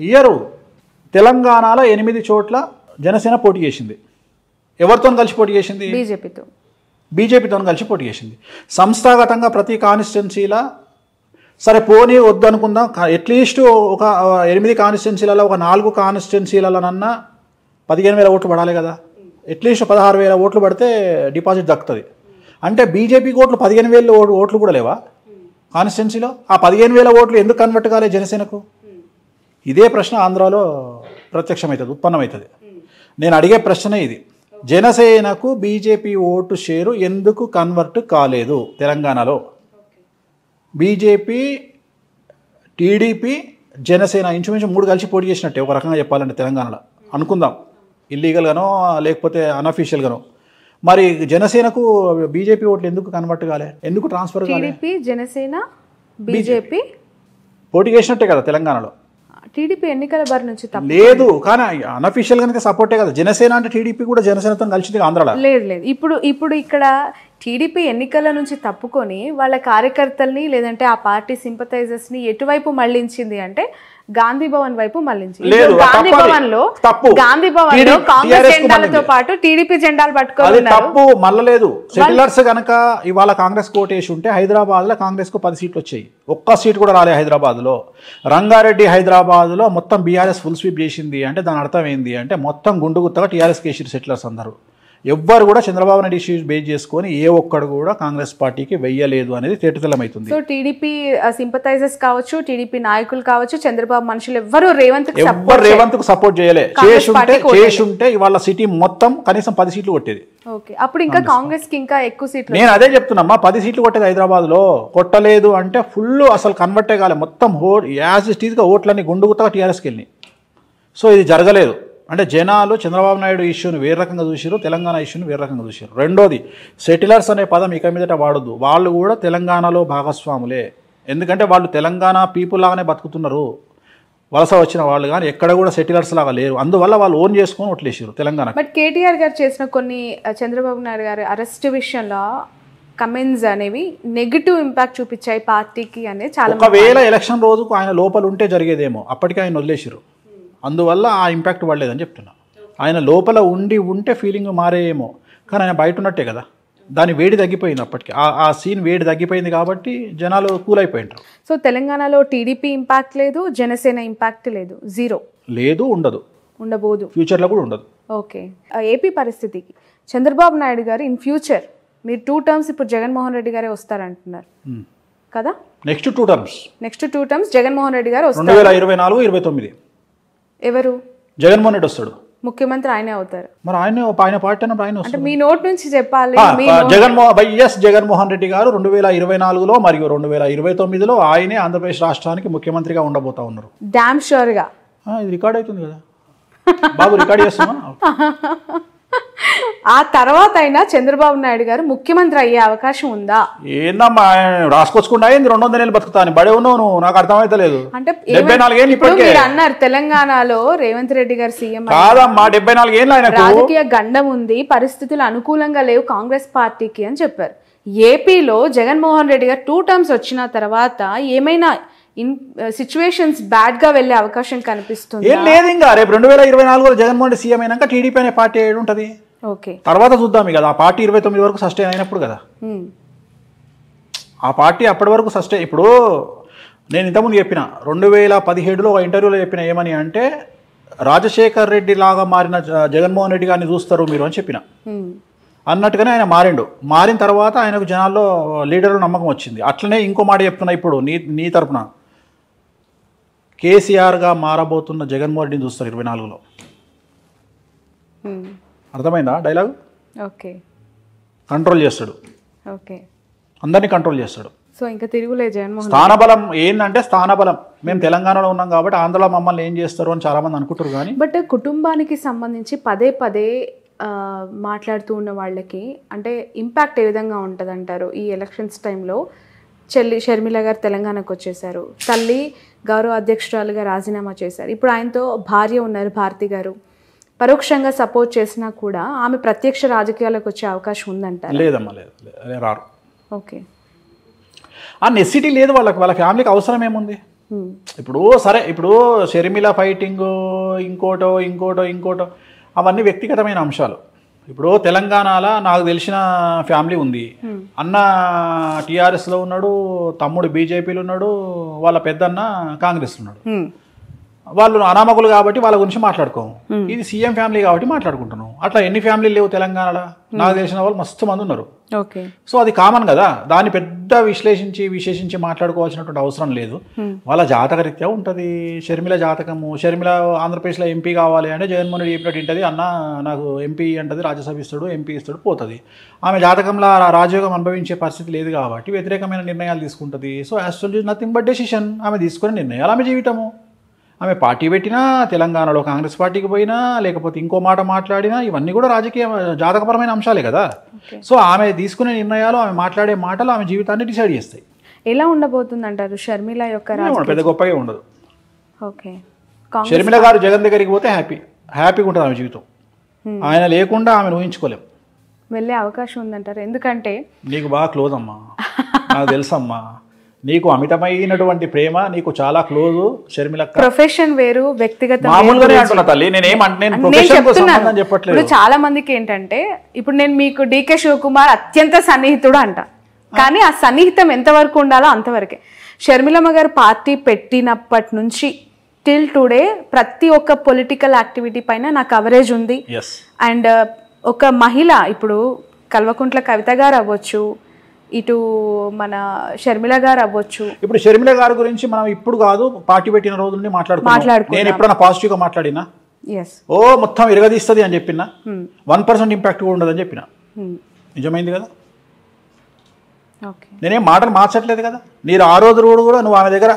ఇయ్యరు. తెలంగాణలో 8 చోట్ల జనసేన పోటీ చేసింది. ఎవరితో కలిసి పోటీ చేసింది? బీజేపీతో కలిసి పోటీ చేసింది. సంస్థాగతంగా ప్రతి కాన్స్టిట్యున్సీలా సరే పోనీ వద్దు అనుకుందాం, అట్లీస్ట్ ఒక 8 కాన్స్టిట్యున్సీలలో ఒక 4 కాన్స్టిట్యున్సీలలోనన్నా 15,000 ఓట్లు పడాలి కదా. అట్లీస్ట్ 16,000 ఓట్లు పడితే డిపాజిట్ దక్కుతుంది. అంటే బీజేపీకి ఓట్లు 15,000 ఓట్లు కూడా లేవా కాన్స్టిట్యున్సీలో? ఆ 15,000 ఓట్లు ఎందుకు కన్వర్ట్ కాలే జనసేనకు? ఇదే ప్రశ్న ఆంధ్రాలో ప్రత్యక్షమవుతుంది, ఉత్పన్నమవుతుంది. నేను అడిగే ప్రశ్నే ఇది. జనసేనకు బీజేపీ ఓటు షేరు ఎందుకు కన్వర్ట్ కాలేదు తెలంగాణలో? బీజేపీ, టీడీపీ, జనసేన ఇంచుమించు 3 కలిసి పోటీ చేసినట్టే ఒక రకంగా చెప్పాలంటే తెలంగాణలో అనుకుందాం, ఇల్లీగల్గానో లేకపోతే అన్అఫీషియల్గానో. మరి జనసేనకు బీజేపీ ఓట్లు ఎందుకు కన్వర్ట్ కాలే? ఎందుకు ట్రాన్స్ఫర్ కాలే? జనసేన బీజేపీ పోటీ చేసినట్టే కదా తెలంగాణలో. టీడీపీ ఎన్నికల బారి నుంచి లేదు, కానీ అన్అఫీషియల్ గానే సపోర్టే కదా. జనసేన అంటే టీడీపీ కూడా జనసేనతో కలిసింది ఆంధ్రాలో. లేదు. ఇప్పుడు ఇక్కడ టీడీపీ ఎన్నికల నుంచి తప్పుకొని వాళ్ళ కార్యకర్తల్ని లేదంటే ఆ పార్టీ సింపథైజర్స్ ని ఎటువైపు మళ్ళించింది అంటే గాంధీ భవన్ వైపు మళ్ళించింది. గాంధీ భవన్ లో కాంగ్రెస్ జెండాలతో పాటు టీడీపీ జెండాలు పట్టుకోవాలి. తప్పు మళ్ళలేదు. సెటిలర్స్ గనక ఇవాళ కాంగ్రెస్ కోటేసి ఉంటే హైదరాబాద్ లో కాంగ్రెస్ కు 10 సీట్లు వచ్చాయి. ఒక్క సీట్ కూడా రాలే హైదరాబాద్ లో. రంగారెడ్డి హైదరాబాద్ లో మొత్తం బీఆర్ఎస్ ఫుల్ స్వీప్ చేసింది అంటే దాని అర్థం ఏంది అంటే మొత్తం గుండుగుత్తగా టీఆర్ఎస్ కేసీఆర్ సెటిలర్స్ అందరూ. ఎవ్వరు కూడా చంద్రబాబు నాయుడు ఇష్యూస్ బేస్ చేసుకొని ఏ ఒక్కడు కూడా కాంగ్రెస్ పార్టీకి వెయ్యలేదు అనేది తేటతెల్లమైతుంది. సో టీడీపీ సింపథైజర్స్ కావచ్చు, టీడీపీ నాయకులు కావచ్చు, చంద్రబాబు మనుషులు ఎవ్వరు రేవంత్ కు సపోర్ట్ చేయలే. చేసుంటే ఇవాళ సిటీ మొత్తం కనీసం 10 సీట్లు కొట్టేది. అప్పుడు ఇంకా కాంగ్రెస్ కి ఇంకా ఎక్కువ సీట్లు. నేను అదే చెప్తున్నా, 10 సీట్లు కొట్టేది హైదరాబాద్ లో. కొట్టలేదు అంటే ఫుల్ అసలు కన్వర్టే కాలే. మొత్తం యాజ్ ఇట్ ఈజ్ గా ఓట్లన్నీ గుండుగుత్తగా టీఆర్ఎస్కి వెళ్ళినాయి. సో ఇది జరగలేదు. అంటే జనాలు చంద్రబాబు నాయుడు ఇష్యూని వేరే రకంగా చూసారు, తెలంగాణ ఇష్యూని వేరే రకంగా చూసారు. రెండోది, సెటిలర్స్ అనే పదం ఇక మీదట వాడద్దు. వాళ్ళు కూడా తెలంగాణలో భాగస్వాములే. ఎందుకంటే వాళ్ళు తెలంగాణ పీపుల్ లాగానే బతుకుతున్నారు. వలస వచ్చిన వాళ్ళు కానీ ఎక్కడ కూడా సెటిలర్స్ లాగా లేరు. అందువల్ల వాళ్ళు ఓన్ చేసుకొని ఓట్లేసారు తెలంగాణ. బట్ కేటీఆర్ గారు చేసిన కొన్ని చంద్రబాబు నాయుడు గారి అరెస్ట్ విషయంలో కమెంట్స్ అనేవి నెగిటివ్ ఇంపాక్ట్ చూపించాయి పార్టీకి అనేది చాలా. ఒకవేళ ఎలక్షన్ రోజుకు ఆయన లోపల ఉంటే జరిగేదేమో, అప్పటికే ఆయన వదిలేసారు. అందువల్ల ఆ ఇంపాక్ట్ పడలేదని చెప్తున్నా. ఆయన లోపల ఉంటే ఫీలింగ్ మారేమో, కానీ ఆయన బయట ఉన్నట్టే కదా. దాని వేడి తగ్గిపోయింది. అప్పటికి ఆ సీన్ వేడి తగ్గిపోయింది కాబట్టి జనాలు కూల్ అయిపోయింటారు. సో తెలంగాణలో టీడీపీ ఇంపాక్ట్ లేదు, జనసేన ఇంపాక్ట్ లేదు, జీరో లేదు, ఉండబోదు, ఫ్యూచర్లో కూడా ఉండదు. ఓకే. ఏపీ పరిస్థితికి చంద్రబాబు నాయుడు గారు ఇన్ ఫ్యూచర్ మీరు 2 టర్మ్స్ ఇప్పుడు జగన్మోహన్ రెడ్డి గారే వస్తారంటున్నారు కదా. నెక్స్ట్ 2 టర్మ్స్ జగన్మోహన్ రెడ్డి గారు వస్తారు. 2024-29 ఎవరు? జగన్మోహన్ రెడ్డి వస్తాడు, ముఖ్యమంత్రి ఆయనే అవుతారు. మరి ఆయన పార్టీ ఆయన అంటే మీ నోట్ నుంచి చెప్పాలి. జగన్మోహన్ రెడ్డి గారు 2024లో మరియు 2029లో ఆయనే ఆంధ్రప్రదేశ్ రాష్ట్రానికి ముఖ్యమంత్రిగా ఉండబోతా ఉన్నారు. డామ్ షూర్ గా. ఇది రికార్డ్ అవుతుంది కదా బాబు, రికార్డ్ చేస్తున్నా. ఆ తర్వాత అయినా చంద్రబాబు నాయుడు గారు ముఖ్యమంత్రి అయ్యే అవకాశం ఉందా? ఏందమ్మా రాసుకొచ్చుకుంటా 200 ఏళ్ళు బతుకుతాను బడే ఉన్నావు నువ్వు, నాకు అర్థమైతలేదు. అంటే 74 ఏళ్ళు మీరు అన్నారు తెలంగాణలో రేవంత్ రెడ్డి గారు సీఎం కాదమ్మా, 74 ఏళ్ళు ఆయన రాజకీయ గండం ఉంది, పరిస్థితులు అనుకూలంగా లేవు కాంగ్రెస్ పార్టీకి అని చెప్పారు. ఏపీలో జగన్మోహన్ రెడ్డి గారు 2 టర్మ్స్ వచ్చిన తర్వాత ఏమైనా సిచ్యువేషన్స్ బ్యాడ్ గా వెళ్లే అవకాశం కనిపిస్తుంది? ఏం లేదు. ఇంకా రేపు 2024లో జగన్మోహన్ రెడ్డి సీఎం అయినాక టీడీపీ అనే పార్టీ ఏడు ఉంటుంది. ఓకే, తర్వాత చూద్దాం కదా. ఆ పార్టీ 29 వరకు సస్టైన్ అయినప్పుడు కదా ఆ పార్టీ అప్పటి వరకు సస్టైన్. ఇప్పుడు నేను ఇంతకుముందు చెప్పిన 2017లో ఒక ఇంటర్వ్యూలో చెప్పిన ఏమని అంటే రాజశేఖర్ రెడ్డి లాగా మారిన జగన్మోహన్ రెడ్డి గారిని చూస్తారు మీరు అని చెప్పిన. అన్నట్టుగానే ఆయన మారిన తర్వాత ఆయనకు జనాల్లో లీడర్లు నమ్మకం వచ్చింది. అట్లనే ఇంకో మాట చెప్తున్నా ఇప్పుడు నీ తరపున, కేసీఆర్గా మారబోతున్న జగన్మోహన్ రెడ్డిని చూస్తారు 24లో. అర్థమైందా డైలాగ్? ఓకే, కంట్రోల్ చేస్తాడు. ఓకే, అందరినీ కంట్రోల్ చేస్తాడు. సో ఇంకా తిరుగులే జగన్మోహన్. స్థానబలం ఏంటంటే స్థానబలం. మేము తెలంగాణలో ఉన్నాం కాబట్టి ఆంధ్రలో మమ్మల్ని ఏం చేస్తారు అని చాలా మంది అనుకుంటారు. కానీ బట్ కుటుంబానికి సంబంధించి పదే మాట్లాడుతూ ఉన్న వాళ్ళకి అంటే ఇంపాక్ట్ ఏ విధంగా ఉంటుంది అంటారు? ఈ ఎలక్షన్స్ టైంలో చెల్లి షర్మిల గారు తెలంగాణకు వచ్చేసారు, తల్లి గౌరవ అధ్యక్షురాలుగా రాజీనామా చేశారు. ఇప్పుడు ఆయనతో భార్య ఉన్నారు భారతి గారు. పరోక్షంగా సపోర్ట్ చేసినా కూడా ఆమె ప్రత్యక్ష రాజకీయాలకు వచ్చే అవకాశం ఉందంటారు? లేదమ్మా, లేదు, రారు. ఓకే, ఆ నెసిటీ లేదు వాళ్ళకి. వాళ్ళ ఫ్యామిలీకి అవసరం ఏముంది? ఇప్పుడు సరే, ఇప్పుడు షర్మిల ఫైటింగ్ ఇంకోటో అవన్నీ వ్యక్తిగతమైన అంశాలు. ఇప్పుడు తెలంగాణలో నాకు తెలిసిన ఫ్యామిలీ ఉంది. అన్న టీఆర్ఎస్లో ఉన్నాడు, తమ్ముడు బీజేపీలో ఉన్నాడు, వాళ్ళ పెద్దన్న కాంగ్రెస్లో ఉన్నాడు. వాళ్ళు అనామకులు కాబట్టి వాళ్ళ గురించి మాట్లాడుకోము. ఇది సీఎం ఫ్యామిలీ కాబట్టి మాట్లాడుకుంటున్నాం. అట్లా ఎన్ని ఫ్యామిలీలు లేవు తెలంగాణలో? నాకు తెలిసిన వాళ్ళు మస్తు మంది ఉన్నారు. సో అది కామన్ కదా, దాన్ని పెద్ద విశేషించి మాట్లాడుకోవాల్సినటువంటి అవసరం లేదు. వాళ్ళ జాతకరీత్యా ఉంటుంది. షర్మిల జాతకము, షర్మిల ఆంధ్రప్రదేశ్లో ఎంపీ కావాలి అంటే జగన్మోహన్ రెడ్డి చెప్పినట్టు ఉంటుంది, అన్న నాకు ఎంపీ అంటది, రాజ్యసభ ఇస్తాడు, ఎంపీ ఇస్తాడు, పోతుంది. ఆమె జాతకంలో రాజయోగం అనుభవించే పరిస్థితి లేదు కాబట్టి వ్యతిరేకమైన నిర్ణయాలు తీసుకుంటుంది. So actually nothing but decision. ఆమె తీసుకునే నిర్ణయాలు ఆమె జీవితము. ఆమె పార్టీ పెట్టినా, తెలంగాణలో కాంగ్రెస్ పార్టీకి పోయినా, లేకపోతే ఇంకో మాట మాట్లాడినా, ఇవన్నీ కూడా రాజకీయ జాతకపరమైన అంశాలే కదా. సో ఆమె తీసుకునే నిర్ణయాలు, ఆమె మాట్లాడే మాటలు ఆమె జీవితాన్ని డిసైడ్ చేస్తాయి. ఎలా ఉండబోతుంది అంటారు షర్మిల యొక్క? పెద్ద గొప్పగా ఉండదు. ఓకే, షర్మిల గారు జగన్ దగ్గరికి పోతే హ్యాపీగా ఉంటుంది ఆమె జీవితం. ఆయన లేకుండా ఆమె ఊహించుకోలేం. వెళ్ళే అవకాశం ఉందంటారు? ఎందుకంటే నీకు బాగా క్లోజ్ అమ్మా, నాకు తెలుసమ్మా. నీకు అమితమైనటువంటి ప్రేమ, నీకు చాలా క్లోజ్ షర్మిల. ప్రొఫెషన్ వేరు, వ్యక్తిగత మామూలుగానే అంటున్నా తల్లి. చెప్పట్లేదు. చాలా మందికి ఏంటంటే, ఇప్పుడు నేను మీకు డీకే శివకుమార్ అత్యంత సన్నిహితుడు అంట, కానీ ఆ సన్నిహితం ఎంతవరకు ఉండాలో అంతవరకే. షర్మిలమ్మ గారు పార్టీ పెట్టినప్పటి నుంచి టిల్ టుడే ప్రతి ఒక్క పొలిటికల్ యాక్టివిటీ పైన నా కవరేజ్ ఉంది. అండ్ ఒక మహిళ, ఇప్పుడు కల్వకుంట్ల కవిత గారు అవ్వచ్చు, ఇటు మన షర్మిల గారు అవ్వచ్చు. ఇప్పుడు షర్మిల గారి గురించి మనం ఇప్పుడు కాదు, పార్టీ పెట్టిన రోజు నుండి మాట్లాడుకుంటున్నాం. నేను ఎప్పుడైనా పాజిటివ్ గా మాట్లాడినా? ఓ మొత్తం ఇరగదీస్తుంది అని చెప్పినా, 1% ఇంపాక్ట్ కూడా ఉండదని చెప్పిన. నిజమైంది కదా. నేనేం మాటలు మార్చట్లేదు కదా. మీరు ఆ రోజు కూడా నువ్వు ఆమె దగ్గర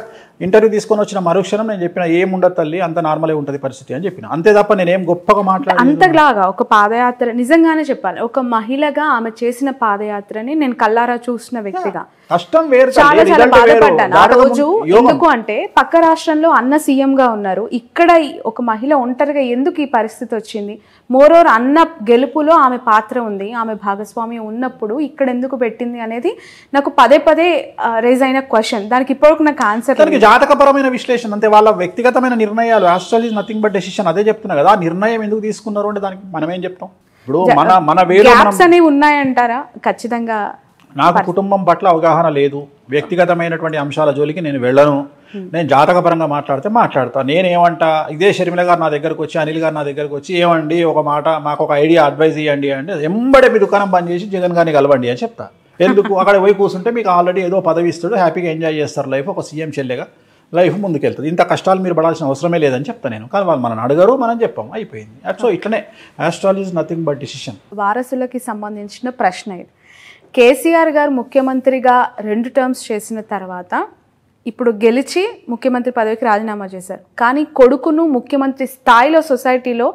ఇంటర్వ్యూ తీసుకొని వచ్చిన మరుక్షణం నేను చెప్పిన ఏముండదు తల్లి, అంత నార్మలే ఉంటుంది పరిస్థితి అని చెప్పిన. అంతే తప్ప నేనేం గొప్పగా మాట్లాడాను. అంతలాగా ఒక పాదయాత్ర, నిజంగానే చెప్పాలి, ఒక మహిళగా ఆమె చేసిన పాదయాత్రని నేను కల్లారా చూసిన వ్యక్తిగా కష్టం వేరు, చాలా చాలా బాధపడ్డాను ఆ రోజు. ఎందుకు అంటే పక్క రాష్ట్రంలో అన్న సీఎం గా ఉన్నారు, ఇక్కడ ఒక మహిళ ఒంటరిగా ఎందుకు ఈ పరిస్థితి వచ్చింది? మోరోవర్ అన్న గెలుపులో ఆమె పాత్ర ఉంది, ఆమె భాగస్వామ్యం ఉన్నప్పుడు ఇక్కడ ఎందుకు పెట్టింది అనేది నాకు పదే రేజ్ అయిన క్వశ్చన్. దానికి ఇప్పటివరకు నాకు ఆన్సర్. జాతకపరమైన విశ్లేషణ అంతే, వాళ్ళ వ్యక్తిగతమైన నిర్ణయాలు. Astrology is nothing but decision. అదే చెప్తున్నా కదా. ఆ నిర్ణయం ఎందుకు తీసుకున్నారు అంటే దానికి మనం ఏం చెప్తాం? ఇప్పుడు మన వేలో అనేవి ఉన్నాయంటారా? ఖచ్చితంగా నాకు కుటుంబం పట్ల అవగాహన లేదు, వ్యక్తిగతమైనటువంటి అంశాల జోలికి నేను వెళ్ళను. నేను జాతకపరంగా మాట్లాడతా. నేనేమంటా, ఇదే షర్మిల గారు నా దగ్గరకు వచ్చి, అనిల్ గారు నా దగ్గరకు వచ్చి, ఏమండి ఒక మాట మాకు ఒక ఐడియా అడ్వైజ్ ఇవ్వండి అంటే, ఎంబడే మీ దుకాణం బంద్ చేసి జగన్ గారిని కలవండి అని చెప్తా. ఎందుకు? అక్కడ పోయి కూర్చుంటే మీకు ఆల్రెడీ ఏదో పదవి ఇస్తాడు, హ్యాపీగా ఎంజాయ్ చేస్తారు లైఫ్, ఒక సీఎం చెల్లెగా లైఫ్ ముందుకెళ్తుంది. ఇంత కష్టాలు మీరు పడాల్సిన అవసరమే లేదని చెప్తాను నేను. కానీ వాళ్ళు మనల్ని అడగరు, మనం చెప్పాం, అయిపోయింది. సో ఇట్లనే astrology is nothing but decision. వారసులకి సంబంధించిన ప్రశ్న ఇది. కేసీఆర్ గారు ముఖ్యమంత్రిగా 2 టర్మ్స్ చేసిన తర్వాత ఇప్పుడు గెలిచి ముఖ్యమంత్రి పదవికి రాజీనామా చేశారు. కానీ కొడుకును ముఖ్యమంత్రి స్థాయిలో సొసైటీలో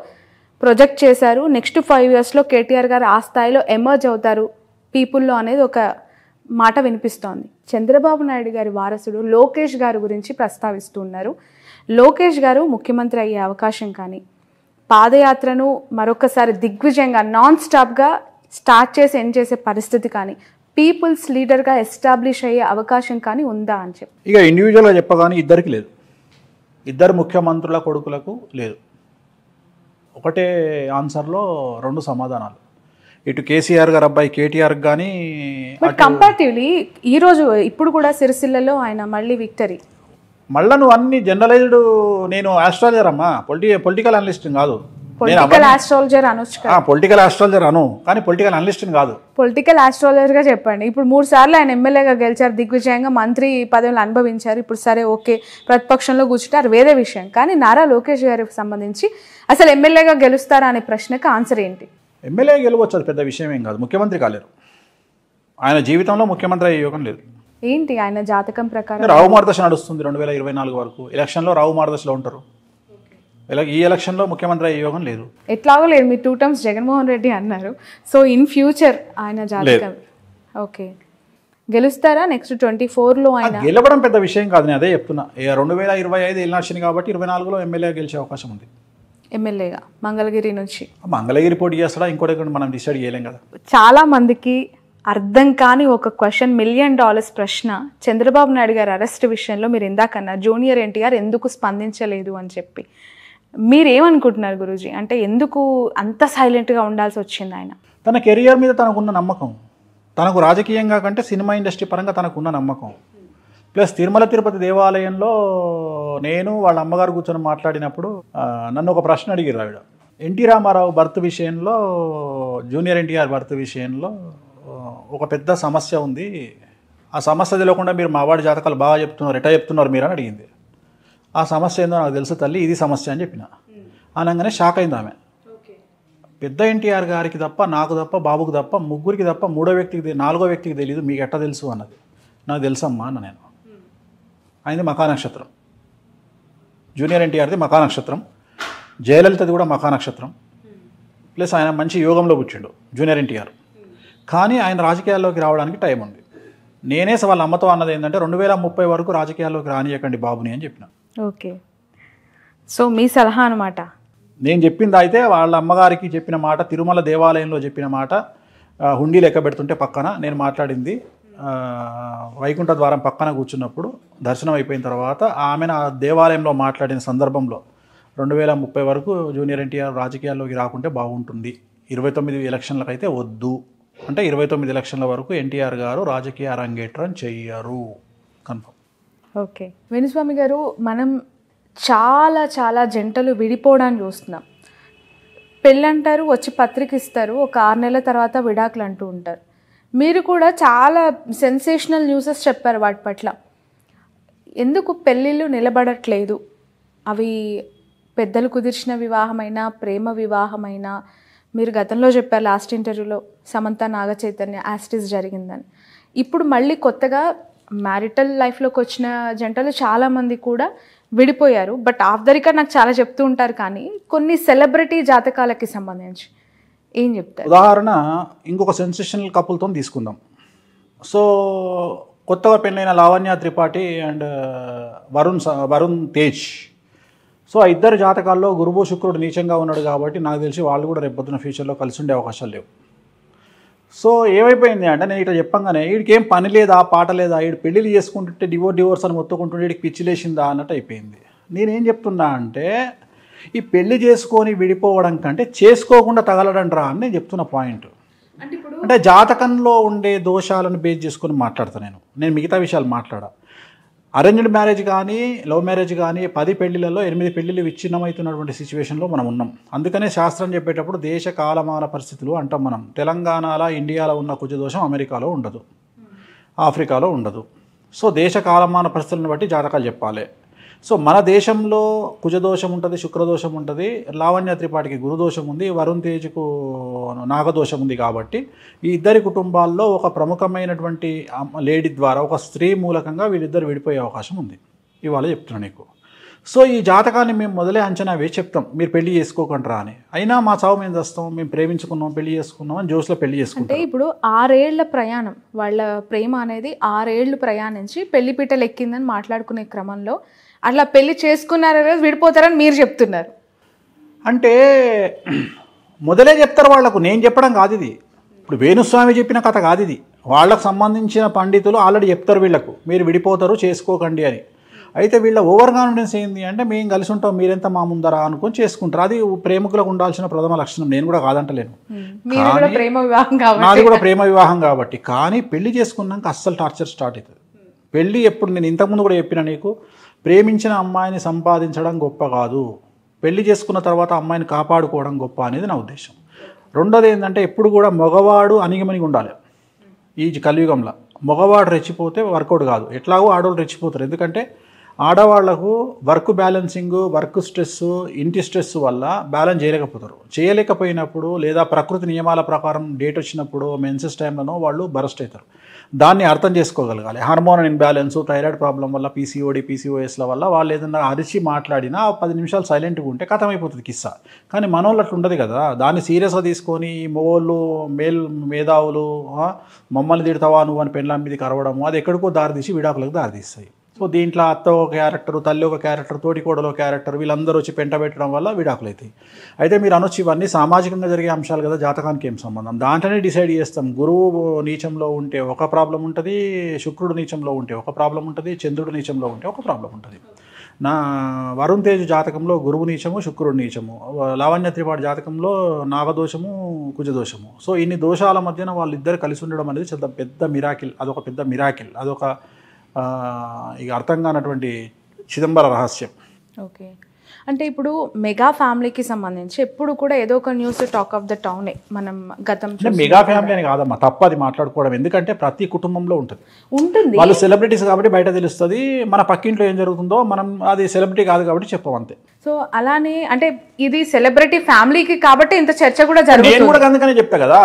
ప్రొజెక్ట్ చేశారు. నెక్స్ట్ 5 yearsలో కేటీఆర్ గారు ఆ స్థాయిలో ఎమర్జ్ అవుతారు పీపుల్లో అనేది ఒక మాట వినిపిస్తోంది. చంద్రబాబు నాయుడు గారి వారసుడు లోకేష్ గారి గురించి ప్రస్తావిస్తూ ఉన్నారు. లోకేష్ గారు ముఖ్యమంత్రి అయ్యే అవకాశం కానీ, పాదయాత్రను మరొకసారి దిగ్విజయంగా నాన్ స్టాప్గా స్టార్ట్ చేసి ఎండ్ చేసే పరిస్థితి కానీ, పీపుల్స్ లీడర్గా ఎస్టాబ్లిష్ అయ్యే అవకాశం కానీ ఉందా అని చెప్పి. ఇక ఇండివిజువల్గా చెప్పగానే ఇద్దరికి లేదు, ఇద్దరు ముఖ్యమంత్రుల కొడుకులకు లేదు. ఒకటే ఆన్సర్లో 2 సమాధానాలు. ఇటు కేసీఆర్ గారు అబ్బాయి కేటీఆర్ కానీ. బట్ కంపారిటివ్లీ ఈరోజు ఇప్పుడు కూడా సిరిసిల్లలో ఆయన మళ్ళీ విక్టరీ. మళ్ళీ నువ్వు అన్ని జనరలైజ్డ్. నేను ఆస్ట్రాలజర్ అమ్మా, పొలిటికల్ అనలిస్ట్ కాదు. పొలిటికల్ ఆస్ట్రాలజర్ అనొచ్చు కదా. పొలిటికల్ ఆస్ట్రాలజర్ అను, కానీ పొలిటికల్ అనలిస్ట్ కాదు. పొలిటికల్ ఆస్ట్రాలజర్ గా చెప్పండి. ఇప్పుడు 3 సార్లు ఆయన ఎమ్మెల్యేగా గెలిచారు, దిగ్విజయంగా మంత్రి పదవులు అనుభవించారు. ఇప్పుడు సరే ఓకే ప్రతిపక్షంలో కూర్చుంటారు, వేరే విషయం. కానీ నారా లోకేష్ గారికి సంబంధించి అసలు ఎమ్మెల్యేగా గెలుస్తారా అనే ప్రశ్నకు ఆన్సర్ ఏంటి? ఎమ్మెల్యే గెలవచ్చు, అది పెద్ద విషయం ఏం కాదు. ముఖ్యమంత్రి కాలేరు, ఆయన జీవితంలో ముఖ్యమంత్రి అయ్యే యోగం లేదు. ఏంటి ఆయన జాతకం ప్రకారం? రావు మార్గదర్శ నడుస్తుంది 2024 వరకు. ఎలక్షన్లో రావు మార్గదర్శలో ఉంటారు. ఈ ఎలక్షన్లో ముఖ్యమంత్రి అయ్యే యోగం లేదు. ఎట్లాగో లేదు. మీరు 2 టర్మ్స్ జగన్మోహన్ రెడ్డి అన్నారు. సో ఇన్ ఫ్యూచర్ ఆయన జాతకం ఓకే గెలుస్తారా? నెక్స్ట్ 24లో ఆయన గెలవడం పెద్ద విషయం కాదు. నేను అదే చెప్తున్నా. 2025 ఎలక్షన్ కాబట్టి 24లో ఎమ్మెల్యే గెలిచే అవకాశం ఉంది. ఎమ్మెల్యేగా మంగళగిరి నుంచి. మంగళగిరి పోటీ చేస్తాడా ఇంకోటి మనం డిసైడ్ చేయలేం కదా. చాలా మందికి అర్థం కాని ఒక క్వశ్చన్, $1 మిలియన్ ప్రశ్న. చంద్రబాబు నాయుడు గారి అరెస్ట్ విషయంలో మీరు ఇందాకన్నా జూనియర్ ఎన్టీఆర్ ఎందుకు స్పందించలేదు అని చెప్పి, మీరేమనుకుంటున్నారు గురూజీ? అంటే ఎందుకు అంత సైలెంట్గా ఉండాల్సి వచ్చింది ఆయన? తన కెరియర్ మీద తనకున్న నమ్మకం, తనకు రాజకీయంగా కంటే సినిమా ఇండస్ట్రీ పరంగా తనకున్న నమ్మకం, ప్లస్ తిరుమల తిరుపతి దేవాలయంలో నేను వాళ్ళ అమ్మగారు కూర్చొని మాట్లాడినప్పుడు నన్ను ఒక ప్రశ్న అడిగారు ఆవిడ. ఎన్టీ రామారావు బర్త్ విషయంలో, జూనియర్ ఎన్టీఆర్ బర్త్ విషయంలో ఒక పెద్ద సమస్య ఉంది, ఆ సమస్య తెలియకుండా మీరు మావాడి జాతకాలు బాగా చెప్తున్నారు, ఎట్లా చెప్తున్నారు మీరు అని అడిగింది. ఆ సమస్య ఏందో నాకు తెలుసు తల్లి, ఇది సమస్య అని చెప్పిన. అనగానే షాక్ అయింది ఆమె. పెద్ద ఎన్టీఆర్ గారికి తప్ప, నాకు తప్ప, బాబుకి తప్ప, ముగ్గురికి తప్ప, మూడో వ్యక్తికి, నాలుగో వ్యక్తికి తెలియదు, మీకు ఎట్లా తెలుసు అన్నది. నాకు తెలుసమ్మా అన్న నేను. ఆయనది మఖా నక్షత్రం, జూనియర్ ఎన్టీఆర్ది మఖా నక్షత్రం, జయలలితది కూడా మఖా నక్షత్రం, ప్లస్ ఆయన మంచి యోగంలో కూర్చుండు జూనియర్ ఎన్టీఆర్. కానీ ఆయన రాజకీయాల్లోకి రావడానికి టైం ఉంది. నేనే వాళ్ళ అమ్మతో అన్నది ఏంటంటే 2030 వరకు రాజకీయాల్లోకి రానియకండి బాబుని అని చెప్పిన. ఓకే, సో మీ సలహా అనమాట. నేను చెప్పింది అయితే వాళ్ళ అమ్మగారికి చెప్పిన మాట, తిరుమల దేవాలయంలో చెప్పిన మాట, హుండీ లెక్క పెడుతుంటే పక్కన నేను మాట్లాడింది, వైకుంఠ ద్వారం పక్కన కూర్చున్నప్పుడు దర్శనం అయిపోయిన తర్వాత ఆమెను ఆ దేవాలయంలో మాట్లాడిన సందర్భంలో 2030 వరకు జూనియర్ ఎన్టీఆర్ రాజకీయాల్లోకి రాకుంటే బాగుంటుంది, 29 ఎలక్షన్లకు అయితే వద్దు అంటే 29 ఎలక్షన్ల వరకు ఎన్టీఆర్ గారు రాజకీయ అరంగేట్రం చెయ్యరు, కన్ఫర్మ్. ఓకే వేణుస్వామి గారు, మనం చాలా చాలా జంటలు విడిపోవడానికి చూస్తున్నాం. పెళ్ళంటారు, వచ్చి పత్రిక ఇస్తారు, ఒక 6 నెలల తర్వాత విడాకులు అంటూ ఉంటారు. మీరు కూడా చాలా సెన్సేషనల్ న్యూసెస్ చెప్పారు వాటి పట్ల. ఎందుకు పెళ్ళిళ్ళు నిలబడట్లేదు? అవి పెద్దలు కుదిర్చిన వివాహమైనా, ప్రేమ వివాహమైనా, మీరు గతంలో చెప్పారు లాస్ట్ ఇంటర్వ్యూలో సమంత నాగ చైతన్య యాస్టిస్ జరిగిందని. ఇప్పుడు మళ్ళీ కొత్తగా మ్యారిటల్ లైఫ్లోకి వచ్చిన జంటలు చాలామంది కూడా విడిపోయారు. బట్ ఆఫ్ ద రికార్డ్ నాకు చాలా చెప్తూ ఉంటారు, కానీ కొన్ని సెలబ్రిటీ జాతకాలకి సంబంధించి ఏం చెప్తారు? ఉదాహరణ ఇంకొక సెన్సేషనల్ కపుల్తో తీసుకుందాం. సో కొత్తగా పెళ్ళైన లావణ్య త్రిపాఠి అండ్ వరుణ్ తేజ్. సో ఆ ఇద్దరు జాతకాల్లో గురువు శుక్రుడు నీచంగా ఉన్నాడు కాబట్టి నాకు తెలిసి వాళ్ళు కూడా రేపొద్దున ఫ్యూచర్లో కలిసి ఉండే అవకాశాలు లేవు. సో ఏమైపోయింది అంటే, నేను ఇట్లా చెప్పంగానే వీడికి ఏం పని లేదా, పాట లేదా, వీడు పెళ్ళిళ్ళు చేసుకుంటుంటే డివోర్స్ అని మొత్తుకుంటుంటే వీడికి పిచ్చి లేచిందా అన్నట్టు అయిపోయింది. నేనేం చెప్తున్నా అంటే, ఈ పెళ్లి చేసుకొని విడిపోవడం కంటే చేసుకోకుండా తగలడం రా అని నేను చెప్తున్న పాయింట్. అంటే జాతకంలో ఉండే దోషాలను బేస్ చేసుకొని మాట్లాడతాను నేను మిగతా విషయాలు మాట్లాడా. అరేంజ్డ్ మ్యారేజ్ కానీ లవ్ మ్యారేజ్ కానీ 10 పెళ్లిలలో 8 పెళ్లిళ్ళు విచ్ఛిన్నమవుతున్నటువంటి సిచ్యువేషన్లో మనం ఉన్నాం. అందుకనే శాస్త్రం చెప్పేటప్పుడు దేశ కాలమాన పరిస్థితులు అంటాం మనం. తెలంగాణలో, ఇండియాలో ఉన్న కుజదోషం అమెరికాలో ఉండదు, ఆఫ్రికాలో ఉండదు. సో దేశ కాలమాన పరిస్థితులను బట్టి జాతకాలు చెప్పాలి. సో మన దేశంలో కుజదోషం ఉంటుంది, శుక్రదోషం ఉంటుంది, లావణ్య త్రిపాఠికి గురుదోషం ఉంది, వరుణ్ తేజ్కు నాగదోషం ఉంది. కాబట్టి ఈ ఇద్దరి కుటుంబాల్లో ఒక ప్రముఖమైనటువంటి లేడీ ద్వారా, ఒక స్త్రీ మూలకంగా వీళ్ళిద్దరు విడిపోయే అవకాశం ఉంది. ఇవాళ చెప్తున్నాను నీకు. సో ఈ జాతకాన్ని మేము మొదలే అంచనా వేసి చెప్తాం, మీరు పెళ్లి చేసుకోకంటారా అని. అయినా మా చావు మేము చేస్తాం, మేము ప్రేమించుకున్నాం, పెళ్లి చేసుకున్నాం అని జోస్లో పెళ్లి చేసుకుంటాం. అంటే ఇప్పుడు 6 ఏళ్ల ప్రయాణం, వాళ్ళ ప్రేమ అనేది 6 ఏళ్ళు ప్రయాణించి పెళ్లిపీటలు ఎక్కిందని మాట్లాడుకునే క్రమంలో అట్లా పెళ్లి చేసుకున్నారు, విడిపోతారని మీరు చెప్తున్నారు. అంటే మొదలే చెప్తారు వాళ్ళకు, నేను చెప్పడం కాదు ఇది. ఇప్పుడు వేణుస్వామి చెప్పిన కథ కాదు ఇది. వాళ్ళకు సంబంధించిన పండితులు ఆల్రెడీ చెప్తారు వీళ్ళకు, మీరు విడిపోతారు చేసుకోకండి అని. అయితే వీళ్ళ ఓవర్ కాన్ఫిడెన్స్ ఏంది అంటే, మేము కలిసి ఉంటాం, మీరెంత మా ముందరా అనుకొని చేసుకుంటారు. అది ప్రేమికులకు ఉండాల్సిన ప్రథమ లక్షణం, నేను కూడా కాదంటలేను. నాది కూడా ప్రేమ వివాహం కాబట్టి. కానీ పెళ్లి చేసుకున్నాక అస్సలు టార్చర్ స్టార్ట్ అవుతుంది. పెళ్ళి ఎప్పుడు, నేను ఇంతకుముందు కూడా చెప్పిన నీకు, ప్రేమించిన అమ్మాయిని సంపాదించడం గొప్ప కాదు, పెళ్లి చేసుకున్న తర్వాత అమ్మాయిని కాపాడుకోవడం గొప్ప అనేది నా ఉద్దేశం. రెండోది ఏంటంటే, ఎప్పుడు కూడా మగవాడు అణిగిమణిగి ఉండాలి. ఈ కలియుగంలో మగవాడు రెచ్చిపోతే వర్కౌట్ కాదు. ఎట్లాగో ఆడవాళ్ళు రెచ్చిపోతారు. ఎందుకంటే ఆడవాళ్లకు వర్క్ బ్యాలెన్సింగ్, వర్క్ స్ట్రెస్, ఇంటి స్ట్రెస్ వల్ల బ్యాలెన్స్ చేయలేకపోయినప్పుడు, లేదా ప్రకృతి నియమాల ప్రకారం డేట్ వచ్చినప్పుడు, మెన్సెస్ టైంలోనో వాళ్ళు బరస్ట్ అవుతారు. దాన్ని అర్థం చేసుకోగలగాలి. హార్మోన్ ఇన్బ్యాలెన్స్, థైరాయిడ్ ప్రాబ్లం వల్ల, పీసీఓడి, పీసీఓఎస్ల వల్ల వాళ్ళు ఏదైనా అరిచి మాట్లాడినా 10 నిమిషాలు సైలెంట్గా ఉంటే కథమైపోతుంది కిస్సా. కానీ మనోళ్ళు అట్లా ఉండదు కదా. దాన్ని సీరియస్గా తీసుకొని మగోళ్ళు, మేధావులు మమ్మల్ని తిడతావా నువ్వు అని పెళ్ళాం మీదకి అరవడము, అది ఎక్కడికో దారితీసి విడాకులకు దారితీస్తాయి. సో దీంట్లో అత్త ఒక క్యారెక్టర్, తల్లి ఒక క్యారెక్టర్, తోటికోడలో క్యారెక్టర్, వీళ్ళందరూ వచ్చి పెంట పెట్టడం వల్ల విడాకులు అవుతాయి. అయితే మీరు అనొచ్చు ఇవన్నీ సామాజికంగా జరిగే అంశాలు కదా, జాతకానికి ఏం సంబంధం? దాంట్లోనే డిసైడ్ చేస్తాం. గురువు నీచంలో ఉంటే ఒక ప్రాబ్లం ఉంటుంది, శుక్రుడు నీచంలో ఉంటే ఒక ప్రాబ్లం ఉంటుంది, చంద్రుడు నీచంలో ఉంటే ఒక ప్రాబ్లం ఉంటుంది. నా వరుణ్ తేజ్ జాతకంలో గురువు నీచము, శుక్రుడు నీచము. లావణ్య త్రిపాఠి జాతకంలో నాగదోషము, కుజదోషము. సో ఇన్ని దోషాల మధ్యన వాళ్ళిద్దరు కలిసి ఉండడం అనేది చాలా పెద్ద మిరాకిల్. అదొక పెద్ద మిరాకిల్. అదొక ఇక అర్థం కానటువంటి చిదంబర రహస్యం. ఓకే, అంటే ఇప్పుడు మెగా ఫ్యామిలీకి సంబంధించి ఎప్పుడు కూడా ఏదో ఒక న్యూస్ టాక్ ఆఫ్ ద టౌనే. మనం గతం మెగా ఫ్యామిలీ అని కాదమ్మా, తప్ప అది మాట్లాడుకోవడం. ఎందుకంటే ప్రతి కుటుంబంలో ఉంటుంది. వాళ్ళు సెలబ్రిటీస్ కాబట్టి బయట తెలుస్తుంది. మన పక్కింట్లో ఏం జరుగుతుందో మనం అది సెలబ్రిటీ కాదు కాబట్టి చెప్పం అంతే. సో అలానే అంటే ఇది సెలబ్రిటీ ఫ్యామిలీకి కాబట్టి ఇంత చర్చ కూడా జరుగుతుంది. అందుకనే చెప్తా కదా,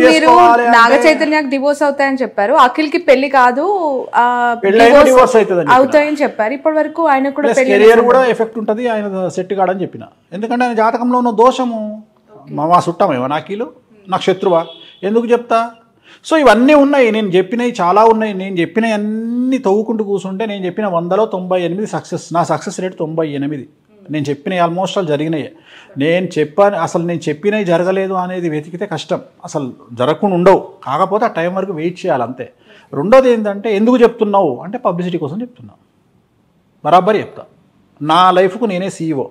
మీరు నాగ చైతన్యకి డివోర్స్ అవుతాయని చెప్పారు, అఖిల్ కి పెళ్లి కాదు డివోర్స్ అవుతాయని చెప్పారు. ఇప్పటి వరకు ఆయన కూడా కెరియర్ కూడా ఎఫెక్ట్ ఉంటుంది, ఆయన సెట్ కాడని చెప్పిన. ఎందుకంటే ఆయన జాతకంలో ఉన్న దోషము. మా చుట్టమేమో నాకీలు, నాకు శత్రువా, ఎందుకు చెప్తా? సో ఇవన్నీ ఉన్నాయి, నేను చెప్పినవి చాలా ఉన్నాయి. నేను చెప్పినవి అన్నీ తవ్వుకుంటూ కూర్చుంటే నేను చెప్పిన 100లో 98 సక్సెస్. నా సక్సెస్ రేట్ 98. నేను చెప్పినవి ఆల్మోస్ట్ ఆల్ జరిగినాయి. నేను చెప్పినవి జరగలేదు అనేది వెతికితే కష్టం, అసలు జరగకుండా ఉండవు. కాకపోతే ఆ టైం వరకు వెయిట్ చేయాలి అంతే. రెండోది ఏంటంటే, ఎందుకు చెప్తున్నావు అంటే పబ్లిసిటీ కోసం చెప్తున్నావు. బరాబర్ చెప్తా. నా లైఫ్కు నేనే సీఈఓ.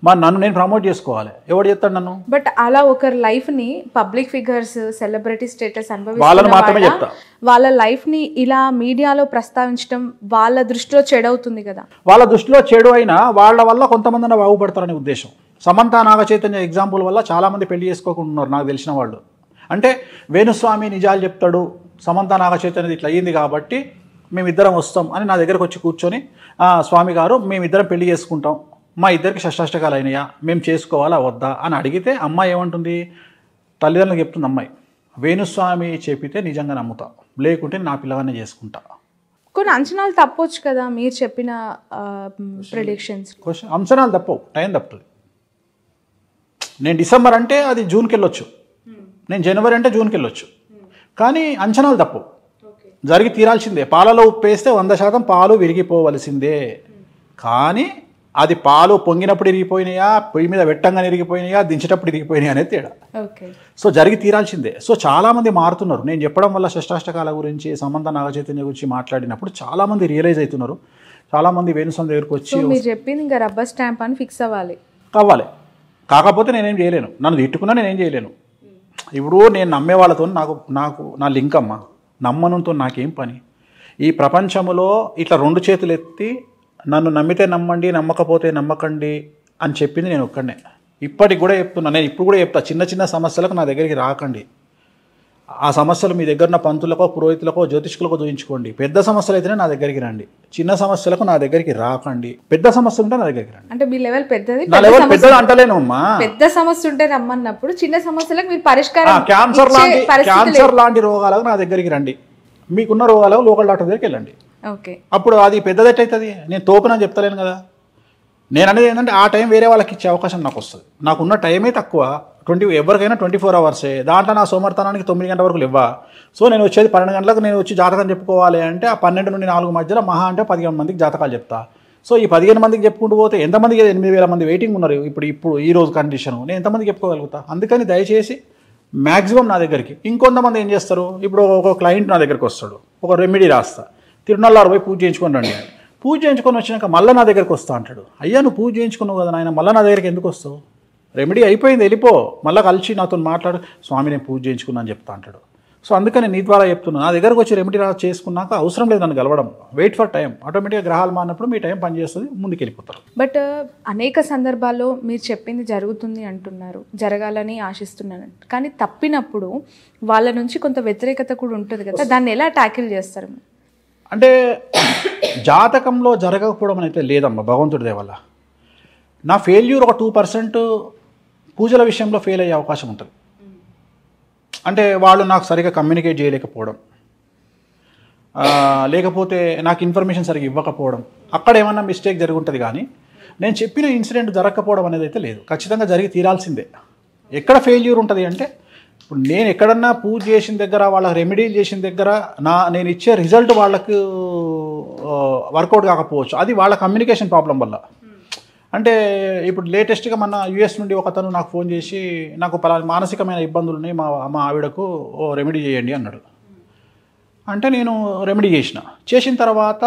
మరి నన్ను నేను ప్రమోట్ చేసుకోవాలి, ఎవడు చెప్తాడు నన్ను? బట్ అలా ఒకరి లైఫ్ ని పబ్లిక్ ఫిగర్స్, సెలబ్రిటీ స్టేటస్ వాళ్ళని మాత్రమే చెప్తా. వాళ్ళ లైఫ్ ని ఇలా మీడియాలో ప్రస్తావించడం వాళ్ళ దృష్టిలో చెడు అవుతుంది కదా. వాళ్ళ దృష్టిలో చెడు అయినా వాళ్ళ వల్ల కొంతమంది బాగుపడతారనే ఉద్దేశం. సమంత నాగ చైతన్య ఎగ్జాంపుల్ వల్ల చాలా మంది పెళ్లి చేసుకోకుండా ఉన్నారు నాకు తెలిసిన వాళ్ళు. అంటే వేణుస్వామి నిజాలు చెప్తాడు, సమంత నాగ చైతన్యది ఇట్లా అయ్యింది కాబట్టి మేమిద్దరం వస్తాం అని నా దగ్గరకు వచ్చి కూర్చొని, స్వామి గారు మేమిద్దరం పెళ్లి చేసుకుంటాం, మా ఇద్దరికి షష్టాష్టకాలు అయినాయా, మేము చేసుకోవాలా వద్దా అని అడిగితే అమ్మాయి ఏమంటుంది? తల్లిదండ్రులకు చెప్తుంది అమ్మాయి, వేణుస్వామి చెప్పితే నిజంగా నమ్ముతా, లేకుంటే నా పిల్లగానే చేసుకుంటా. కొన్ని అంచనాలు తప్పొచ్చు కదా మీరు చెప్పిన ప్రెడిక్షన్స్. అంచనాలు తప్పవు, టైం తప్పుతుంది. నేను డిసెంబర్ అంటే అది జూన్కి వెళ్ళొచ్చు, నేను జనవరి అంటే జూన్కి వెళ్ళొచ్చు, కానీ అంచనాలు తప్పవు, జరిగి తీరాల్సిందే. పాలలో ఉప్పు వేస్తే 100% పాలు విరిగిపోవలసిందే. కానీ అది పాలు పొంగినప్పుడు ఇరిగిపోయినాయా, పొయ్యి మీద వెట్టంగా ఇరిగిపోయినాయా, దించేటప్పుడు ఇరిగిపోయినాయా అనేది తేడా. సో జరిగి తీరాల్సిందే. సో చాలామంది మారుతున్నారు. నేను చెప్పడం వల్ల షష్టాష్టకాల గురించి, సమంత నాగ చైతన్య గురించి మాట్లాడినప్పుడు చాలామంది రియలైజ్ అవుతున్నారు. చాలామంది వేణుస్వామి దగ్గరకు వచ్చి మీరు చెప్పింది ఇంకా రబ్బర్ స్టాంప్ అని ఫిక్స్ అవ్వాలి. కాకపోతే నేనేం చేయలేను, నన్ను తిట్టుకున్నా నేనేం చేయలేను. ఇప్పుడు నేను నమ్మే వాళ్ళతో నాకు నా లింక్ అమ్మ, నమ్మనంతో నాకేం పని? ఈ ప్రపంచంలో ఇట్లా 2 చేతులు ఎత్తి నన్ను నమ్మితే నమ్మండి, నమ్మకపోతే నమ్మకండి అని చెప్పింది నేను ఒక్కడనే. ఇప్పటికి కూడా చెప్తున్నా, నేను ఇప్పుడు కూడా చెప్తా, చిన్న చిన్న సమస్యలకు నా దగ్గరికి రాకండి. ఆ సమస్యలు మీ దగ్గర ఉన్న పంతులకో, పురోహితులకో, జ్యోతిష్కులకో చూయించుకోండి. పెద్ద సమస్యలు అయితేనే నా దగ్గరికి రండి, చిన్న సమస్యలకు నా దగ్గరికి రాకండి. పెద్ద సమస్య ఉంటే నా దగ్గరికి రండి. అంటే మీ లెవెల్ పెద్దది, నా లెవెల్ పెద్దది అంటలేను అమ్మా. పెద్ద సమస్య ఉంటే రమ్మన్నప్పుడు చిన్న సమస్యలకు మీరు పరిష్కారం, క్యాన్సర్ లాంటి రోగాలకు నా దగ్గరికి రండి. మీకున్న రోగాలకు లోకల్ డాక్టర్ దగ్గరికి వెళ్ళండి. ఓకే, అప్పుడు అది పెద్దదెట్టవుతుంది. నేను తోపునని చెప్తలేను కదా. నేను అనేది ఏంటంటే ఆ టైం వేరే వాళ్ళకి ఇచ్చే అవకాశం నాకు వస్తుంది. నాకున్న టైమే తక్కువ, ఎవరికైనా 24 అవర్సే. దాంట్లో నా సోమర్థానానికి 9 గంటల వరకు లేవా. సో నేను వచ్చేది 12 గంటలకు నేను వచ్చి జాతకం చెప్పుకోవాలి అంటే ఆ 12 నుండి 4 మధ్యలో మహా అంటే 15 మందికి జాతకాలు చెప్తా. సో ఈ 15 మందికి చెప్పుకుంటూ పోతే ఎంతమందికి 8,000 మంది వెయిటింగ్ ఉన్నారు ఇప్పుడు ఈ రోజు కండిషన్. నేను ఎంతమందికి చెప్పుకోగలుగుతా? అందుకని దయచేసి మ్యాక్సిమం నా దగ్గరికి. ఇంకొంతమంది ఏం చేస్తారు, ఇప్పుడు ఒక క్లయింట్ నా దగ్గరికి వస్తాడు, ఒక రెమెడీ రాస్తా, తిరునల్లారు పోయి పూజ చేయించుకొని రండి. పూజ చేయించుకొని వచ్చినాక మళ్ళీ నా దగ్గరికి వస్తా అంటాడు. అయ్యా నువ్వు పూజ చేయించుకున్నావు కదా నాయన, మళ్ళీ నా దగ్గరికి ఎందుకు వస్తావు? రెమెడీ అయిపోయింది, వెళ్ళిపో. మళ్ళీ కలిసి నాతో మాట్లాడు, స్వామి నేను పూజ చేయించుకున్నా అని చెప్తా అంటాడు. సో అందుకని నీ ద్వారా చెప్తున్నా, నా దగ్గరకు వచ్చి రెమెడీ చేసుకున్నాక అవసరం లేదు నన్ను కలవడం. Wait for time. ఆటోమేటిక్గా గ్రహాలు మారినప్పుడు మీ టైం పనిచేస్తుంది, ముందుకు వెళ్ళిపోతారు. బట్ అనేక సందర్భాల్లో మీరు చెప్పింది జరుగుతుంది అంటున్నారు, జరగాలని ఆశిస్తున్నాను, కానీ తప్పినప్పుడు వాళ్ళ నుంచి కొంత వ్యతిరేకత కూడా ఉంటుంది కదా, దాన్ని ఎలా ట్యాకిల్ చేస్తారు? అంటే జాతకంలో జరగకపోవడం అయితే లేదమ్మా, భగవంతుడి దయ వల్ల. నా ఫెయిల్యూర్ ఒక 2% పూజల విషయంలో ఫెయిల్ అయ్యే అవకాశం ఉంటుంది. అంటే వాళ్ళు నాకు సరిగా కమ్యూనికేట్ చేయలేకపోవడం, లేకపోతే నాకు ఇన్ఫర్మేషన్ సరిగ్గా ఇవ్వకపోవడం, అక్కడ ఏమన్నా మిస్టేక్ జరిగి ఉంటుంది. కానీ నేను చెప్పిన ఇన్సిడెంట్ జరగకపోవడం అనేది అయితే లేదు, ఖచ్చితంగా జరిగి తీరాల్సిందే. ఎక్కడ ఫెయిల్యూర్ ఉంటుంది అంటే ఇప్పుడు నేను ఎక్కడన్నా పూజ చేసిన దగ్గర వాళ్ళకి రెమెడీలు చేసిన దగ్గర నేను ఇచ్చే రిజల్ట్ వాళ్ళకు వర్కౌట్ కాకపోవచ్చు, అది వాళ్ళ కమ్యూనికేషన్ ప్రాబ్లం వల్ల. అంటే ఇప్పుడు లేటెస్ట్గా మన యూఎస్ నుండి ఒక అతను నాకు ఫోన్ చేసి నాకు మానసికమైన ఇబ్బందులు ఉన్నాయి, మా ఆవిడకు రెమెడీ చేయండి అన్నాడు. అంటే నేను రెమెడీ చేసిన తర్వాత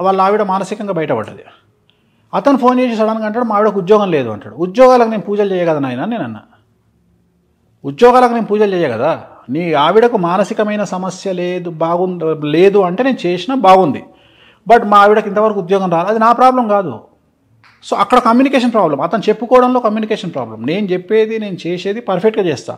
వాళ్ళ ఆవిడ మానసికంగా బయటపడ్డది. అతను ఫోన్ చేసి సడన్గా అంటాడు మా ఆవిడకు ఉద్యోగం లేదు అంటాడు. ఉద్యోగాలకు నేను పూజలు చేయగదా నాయన? నేను అన్నా ఉద్యోగాలకు నేను పూజలు చేయగదా? నీ ఆవిడకు మానసికమైన సమస్య లేదు అంటే నేను చేసినా బాగుంది, బట్ మా ఆవిడకి ఇంతవరకు ఉద్యోగం రాదు, అది నా ప్రాబ్లం కాదు. సో అక్కడ కమ్యూనికేషన్ ప్రాబ్లం, అతను చెప్పుకోవడంలో కమ్యూనికేషన్ ప్రాబ్లం. నేను చెప్పేది నేను చేసేది పర్ఫెక్ట్గా చేస్తా,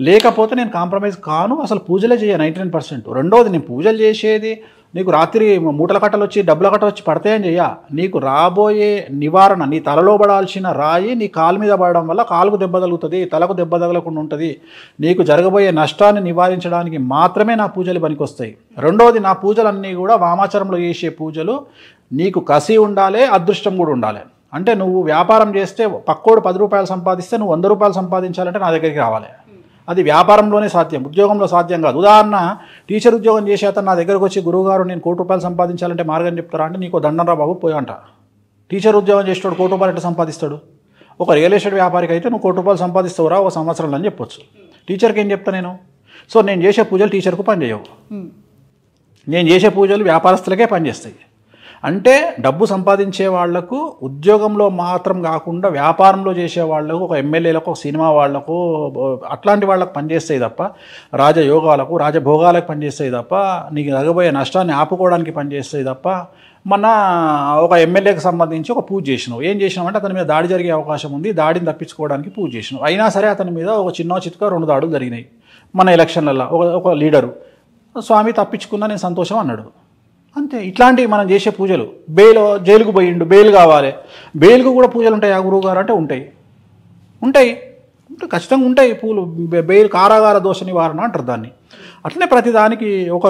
లేకపోతే నేను కాంప్రమైజ్ కాను, అసలు పూజలే చేయ 99%. రెండోది నేను పూజలు చేసేది నీకు రాత్రి మూటల కట్టలు వచ్చి డబ్బుల కట్టలు వచ్చి పడతాయని చెయ్య, నీకు రాబోయే నివారణ, నీ తలలో పడాల్సిన రాయి నీ కాలు మీద పడడం వల్ల కాలుకు దెబ్బ తగులుతుంది, తలకు దెబ్బ తగలకుండా ఉంటుంది, నీకు జరగబోయే నష్టాన్ని నివారించడానికి మాత్రమే నా పూజలు పనికొస్తాయి. రెండోది నా పూజలన్నీ కూడా వామాచారంలో చేసే పూజలు, నీకు కసి ఉండాలి, అదృష్టం కూడా ఉండాలి. అంటే నువ్వు వ్యాపారం చేస్తే పక్కోడు 10 రూపాయలు సంపాదిస్తే నువ్వు 100 రూపాయలు సంపాదించాలంటే నా దగ్గరికి రావాలి. అది వ్యాపారంలోనే సాధ్యం, ఉద్యోగంలో సాధ్యం కాదు. ఉదాహరణ, టీచర్ ఉద్యోగం చేసే అతను నా దగ్గరకు వచ్చి గురువుగారు నేను 1 కోటి రూపాయలు సంపాదించాలంటే మార్గం చెప్తారా అంటే నీకు దండంరా బాబు పోయంట. టీచర్ ఉద్యోగం చేసేవాడు 1 కోటి రూపాయలు ఎట్లా సంపాదిస్తాడు? ఒక రియల్ ఎస్టేట్ వ్యాపారికి అయితే నువ్వు 1 కోటి రూపాయలు సంపాదిస్తావురా ఒక సంవత్సరంలో అని చెప్పొచ్చు. టీచర్కి ఏం చెప్తా నేను? సో నేను చేసే పూజలు టీచర్కు పనిచేయవు, నేను చేసే పూజలు వ్యాపారస్తులకే పనిచేస్తాయి. అంటే డబ్బు సంపాదించే వాళ్లకు ఉద్యోగంలో మాత్రం కాకుండా వ్యాపారంలో చేసే వాళ్లకు, ఒక ఎమ్మెల్యేలకు, ఒక సినిమా వాళ్లకు, అట్లాంటి వాళ్ళకు పనిచేస్తాయి తప్ప రాజయోగాలకు రాజభోగాలకు పనిచేస్తాయి తప్ప నీకు తగ్గబోయే నష్టాన్ని ఆపుకోవడానికి పనిచేస్తాయి తప్ప. మన ఒక ఎమ్మెల్యేకి సంబంధించి ఒక పూజ చేసినావు, ఏం చేసినావు అంటే అతని మీద దాడి జరిగే అవకాశం ఉంది, దాడిని తప్పించుకోవడానికి పూజ చేసినావు. అయినా సరే అతని మీద ఒక చిన్న చిత్కా 2 దాడులు జరిగినాయి మన ఎలక్షన్లలో. ఒక లీడరు స్వామి తప్పించుకున్నా నేను సంతోషం అన్నాడు, అంతే. ఇట్లాంటివి మనం చేసే పూజలు. జైలుకు పోయిండు, బెయిల్ కావాలి, బెయిల్కు కూడా పూజలు ఉంటాయి ఆ గురువు గారు అంటే ఉంటాయి ఖచ్చితంగా ఉంటాయి పూలు. బెయిల్ కారాగార దోష నివారణ అంటారు దాన్ని. అట్లనే ప్రతిదానికి ఒక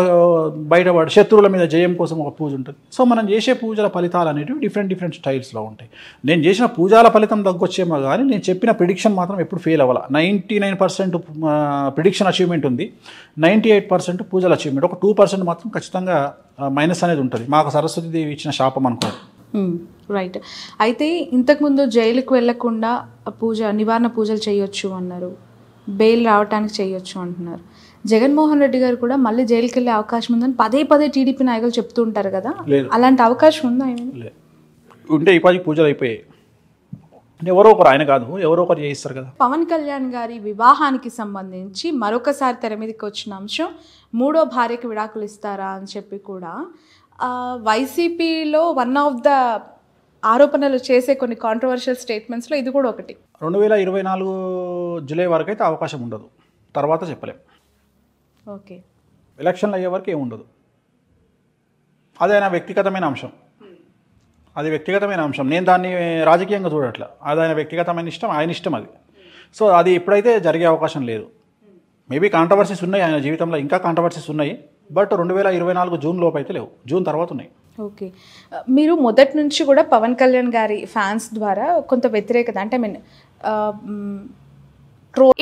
బయటపడి శత్రువుల మీద జయం కోసం ఒక పూజ ఉంటుంది. సో మనం చేసే పూజల ఫలితాలు అనేటివి డిఫరెంట్ స్టైల్స్లో ఉంటాయి. నేను చేసిన పూజల ఫలితం తగ్గొచ్చేమో కానీ నేను చెప్పిన ప్రిడిక్షన్ మాత్రం ఎప్పుడు ఫెయిల్ అవ్వాలి. 99% ప్రిడిక్షన్ అచీవ్మెంట్ ఉంది, 98% పూజల అచీవ్మెంట్. ఒక 2% మాత్రం ఖచ్చితంగా మైనస్ అనేది ఉంటుంది. మాకు సరస్వతీదేవి ఇచ్చిన శాపం అనుకో. రైట్. అయితే ఇంతకుముందు జైలుకు వెళ్లకుండా నివారణ పూజలు చేయొచ్చు అన్నారు, బెయిల్ రావడానికి చేయొచ్చు అంటున్నారు. జగన్మోహన్ రెడ్డి గారు కూడా మళ్ళీ జైలుకి వెళ్ళే అవకాశం ఉందని పదే టీడీపీ నాయకులు చెప్తూ ఉంటారు కదా, అలాంటి అవకాశం ఉందా? ఉంటే ఈ పాటికి పూజలు అయిపోయాయి. ఎవరో ఒకరు, ఆయన కాదు ఎవరో ఒకరు చేయిస్తారు కదా. పవన్ కళ్యాణ్ గారి వివాహానికి సంబంధించి మరొకసారి తెర మీదకి వచ్చిన అంశం 3వ భార్యకి విడాకులు ఇస్తారా అని చెప్పి కూడా వైసీపీలో వన్ ఆఫ్ ద ఆరోపణలు చేసే కొన్ని కాంట్రవర్షియల్ స్టేట్మెంట్స్లో ఇది కూడా ఒకటి. 2024 జూలై వరకు అయితే అవకాశం ఉండదు, తర్వాత చెప్పలేం. ఓకే, ఎలక్షన్లు అయ్యే వరకు ఏముండదు. అది ఆయన వ్యక్తిగతమైన అంశం, అది వ్యక్తిగతమైన అంశం. నేను దాన్ని రాజకీయంగా చూడట్లా, అది ఆయన వ్యక్తిగతమైన ఇష్టం, ఆయన ఇష్టం అది. సో అది ఇప్పుడైతే జరిగే అవకాశం లేదు. మేబీ కాంట్రవర్సీస్ ఉన్నాయి ఆయన జీవితంలో, ఇంకా కాంట్రవర్సీస్ ఉన్నాయి, బట్ 2024 జూన్ లోపు అయితే లేవు, జూన్ తర్వాత ఉన్నాయి. ఓకే, మీరు మొదటి నుంచి కూడా పవన్ కళ్యాణ్ గారి ఫ్యాన్స్ ద్వారా కొంత వ్యతిరేకత, అంటే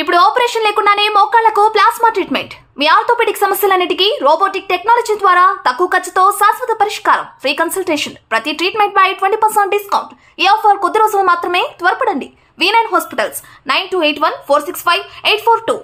ఇప్పుడు ఆపరేషన్ లేకుండానే మోకాళ్లకు ప్లాస్మా ట్రీట్మెంట్, మీ ఆర్థోపెడిక్ సమస్యలన్నిటికీ రోబోటిక్ టెక్నాలజీ ద్వారా తక్కువ ఖర్చుతో శాశ్వత పరిష్కారం, ఫ్రీ కన్సల్టేషన్, ప్రతి ట్రీట్మెంట్ పై 20% డిస్కౌంట్. ఈ ఆఫర్ కొద్ది రోజులు మాత్రమే, త్వరపడండి. V9 hospitals 9281465842.